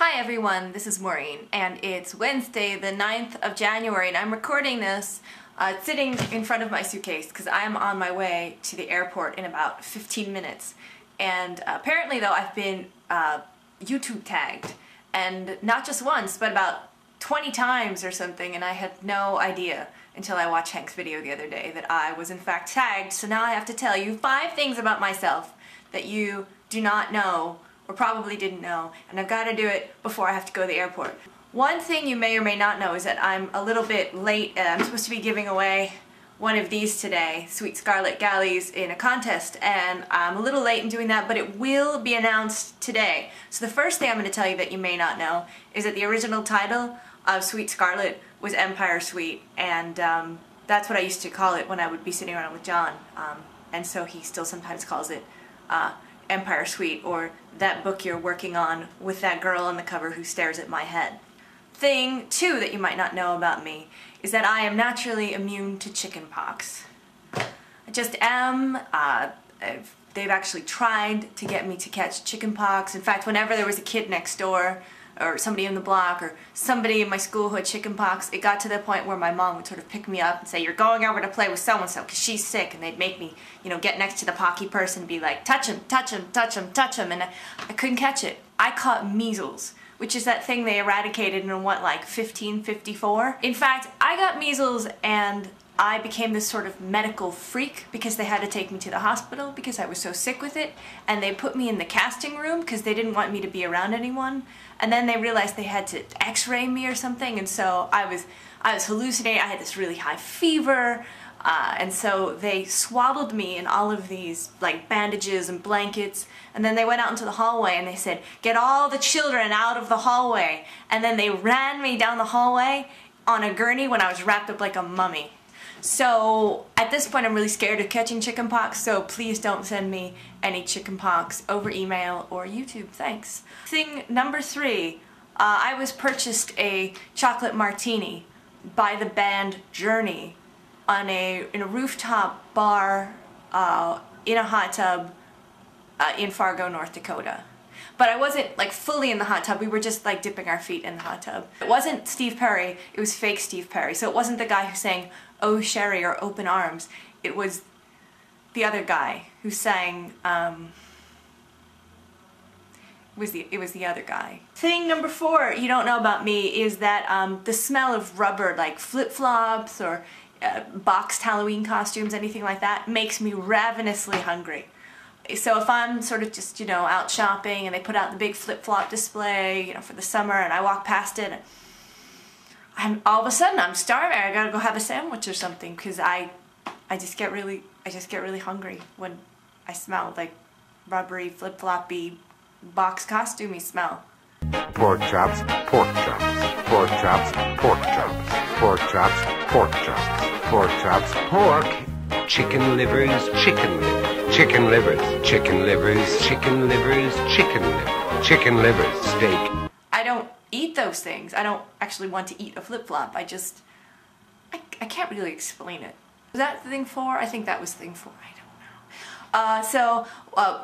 Hi everyone, this is Maureen, and it's Wednesday the 9th of January, and I'm recording this sitting in front of my suitcase because I am on my way to the airport in about 15 minutes. And apparently though, I've been YouTube tagged, and not just once, but about 20 times or something, and I had no idea until I watched Hank's video the other day that I was in fact tagged. So now I have to tell you 5 things about myself that you do not know or probably didn't know, and I've got to do it before I have to go to the airport. One thing you may or may not know is that I'm a little bit late. I'm supposed to be giving away one of these today, Sweet Scarlet Galleys, in a contest, and I'm a little late in doing that, but it will be announced today. So the first thing I'm going to tell you that you may not know is that the original title of Sweet Scarlet was Empire Suite, and that's what I used to call it when I would be sitting around with John, and so he still sometimes calls it Empire Suite, or that book you're working on with that girl on the cover who stares at my head. Thing 2 that you might not know about me is that I am naturally immune to chickenpox. I just am. They've actually tried to get me to catch chickenpox. In fact, whenever there was a kid next door, or somebody in the block, or somebody in my school who had chickenpox, it got to the point where my mom would sort of pick me up and say, "You're going over to play with so-and-so because she's sick," and they'd make me, get next to the pocky person and be like, "Touch him, touch him, touch him, touch him," and I couldn't catch it. I caught measles, which is that thing they eradicated in what, like 1554? In fact, I got measles and I became this sort of medical freak because they had to take me to the hospital because I was so sick with it, and they put me in the casting room because they didn't want me to be around anyone, and then they realized they had to x-ray me or something, and so I was hallucinating. I had this really high fever, and so they swaddled me in all of these like bandages and blankets, and then they went out into the hallway and they said, "Get all the children out of the hallway," and then they ran me down the hallway on a gurney when I was wrapped up like a mummy. So at this point I'm really scared of catching chickenpox, so please don't send me any chickenpox over email or YouTube, thanks. Thing number 3, I was purchased a chocolate martini by the band Journey in a rooftop bar in a hot tub in Fargo, North Dakota. But I wasn't like fully in the hot tub, we were just like dipping our feet in the hot tub. It wasn't Steve Perry, it was fake Steve Perry. So it wasn't the guy who sang "Oh Sherry" or "Open Arms." It was the other guy who sang, it was the other guy. Thing number 4 you don't know about me is that the smell of rubber, like flip-flops or boxed Halloween costumes, anything like that, makes me ravenously hungry. So if I'm sort of just, out shopping and they put out the big flip-flop display, for the summer, and I walk past it, and all of a sudden I'm starving. I gotta go have a sandwich or something because I just get really hungry when I smell like rubbery, flip-floppy, box costumey smell. Pork chops, pork chops, pork chops, pork chops, pork chops, pork chops, pork chops, pork. Chicken livers, chicken livers, chicken livers, chicken livers, chicken livers, chicken livers, chicken livers, steak. I don't eat those things. I don't actually want to eat a flip-flop. I can't really explain it. Was that thing 4? I think that was thing 4. I don't know.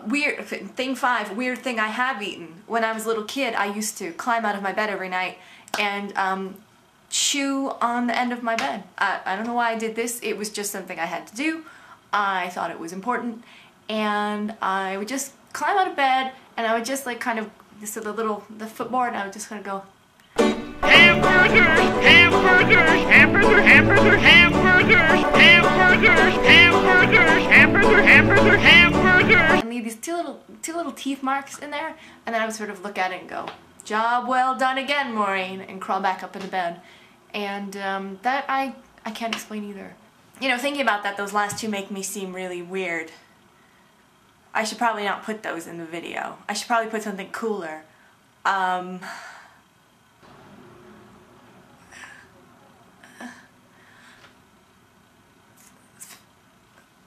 Weird, thing 5, weird thing I have eaten. When I was a little kid, I used to climb out of my bed every night and chew on the end of my bed. I don't know why I did this. It was just something I had to do. I thought it was important, and I would just climb out of bed and I would just like kind of, so the footboard, and I would just kind of go, "Hamburgers, hamburgers, hamburger, hamburger, hamburgers, hamburgers, hamburgers, hamburger, hamburger, hamburger," and leave these two little teeth marks in there, and then I would sort of look at it and go, "Job well done again, Maureen," and crawl back up into bed. And that I can't explain either. Thinking about that, those last 2 make me seem really weird. I should probably not put those in the video. I should probably put something cooler. And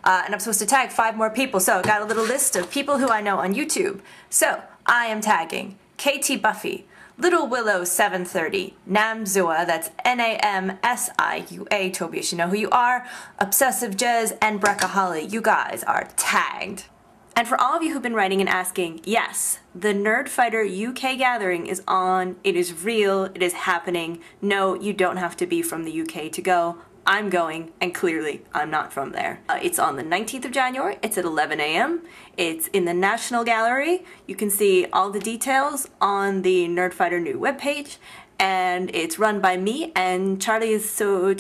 I'm supposed to tag 5 more people, so I got a little list of people who I know on YouTube. So, I am tagging KT Buffy, Little Willow 730, Namzua, that's Namsiua, Tobias, you know who you are, Obsessive Jez, and Brecca Holly. You guys are tagged. And for all of you who've been writing and asking, yes, the Nerdfighter UK gathering is on, it is real, it is happening. No, you don't have to be from the UK to go. I'm going, and clearly I'm not from there. It's on the 19th of January, it's at 11 a.m. It's in the National Gallery. You can see all the details on the Nerdfighter new webpage, and it's run by me, and Charlie is so...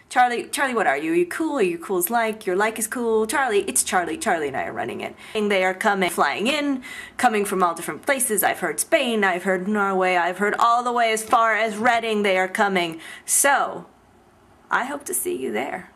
Charlie, what are you? Are you cool? Are you cool as like? Your like is cool? Charlie, it's Charlie. Charlie and I are running it. And they are flying in, coming from all different places. I've heard Spain, I've heard Norway, I've heard all the way as far as Reading they are coming. So, I hope to see you there.